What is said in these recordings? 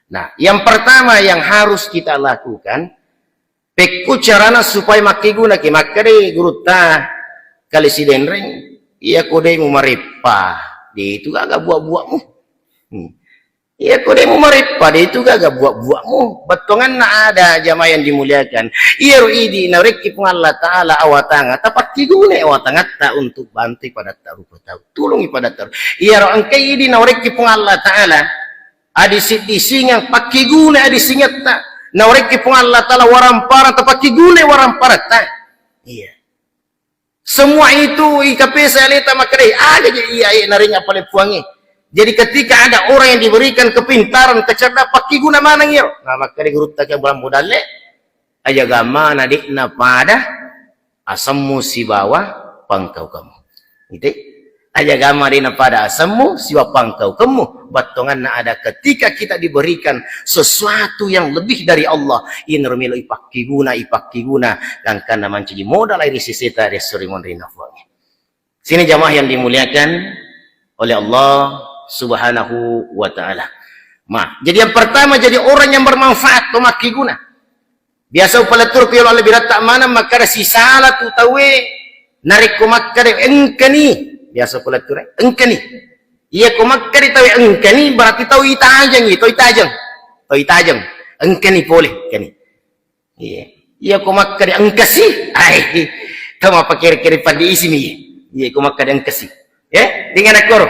Nah, yang pertama yang harus kita lakukan, pekku carana supaya makiguna ki makare guruta kali si denreng, iya kode mu marepa, di itu agak buah-buahmu. Iya kode mu marepa, di itu agak buah-buahmu. Betongan na ada jamaah yang dimuliakan. Iya ruidi na reki pun Allah Ta'ala awatanga, tapat kiguna awatanga ta untuk bantu pada taruh tahu. Tulungi pada taruh. Iya ro angkai idi na reki pun Allah Ta'ala. Adi singang pakigune adi singata na oreki pun Allah Ta'ala warampara ta pakigune warampara ta. Iya. Semua itu ikapesa leta makare ada jadi iya naringa pale puangi. Jadi ketika ada orang yang diberikan kepintaran kecerdasan pakiguna mana ngiro. Nah makare gurutta ke bulan modalnya aja gama nadikna pada asammu si bawah pangkau kamu. Gitu. Aja gama dina pada asammu siwa pangkau kamu. Batongan na ada ketika kita diberikan sesuatu yang lebih dari Allah. Inrumilo ipakiguna dan kana manci modal air sisita resurimon rinafuangi. Sini jamaah yang dimuliakan oleh Allah Subhanahu wa Ta'ala. Jadi yang pertama jadi orang yang bermanfaat pemakiguna. Biasa upalatur kalau lebih rata mana maka si salah tu tawe narik komakare engkani. Biasa upalatur engkani. Iya komakari tahu engkani berarti tahu itajang itu itajang engkani boleh kani. Iya komakari engkasi ai tahu apa kira-kira pada ismi. Iya komakari engkasi ya dengan akor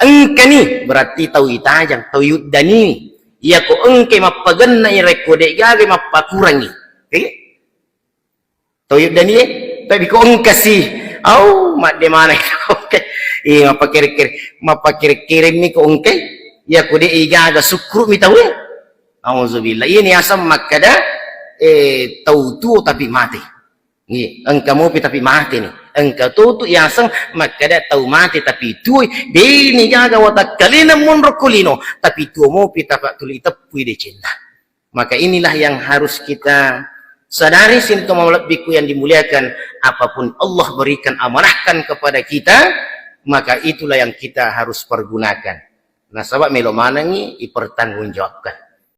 engkani berarti tahu itajang tahu yudani. Iya ko engke mapaganna irekode gage mapakurangi tahu yudani tapi ko engkasi mak de mana oke. Iya mapakir-kir ni ko ungkay ya ko de igaga sukru mitawi auzubillah ini asam makada tautu tapi mati ni engkamu tapi mati ni engka tu yang asam makada tau mati tapi tu de ni gaga watakalina munrokulino tapi tu mo pitapa tuli tapui de cinta. Maka inilah yang harus kita sadari sini to biku yang dimuliakan, apapun Allah berikan amanahkan kepada kita maka itulah yang kita harus pergunakan. Nah, sahabat melo manangi ipertanggungjawabkan.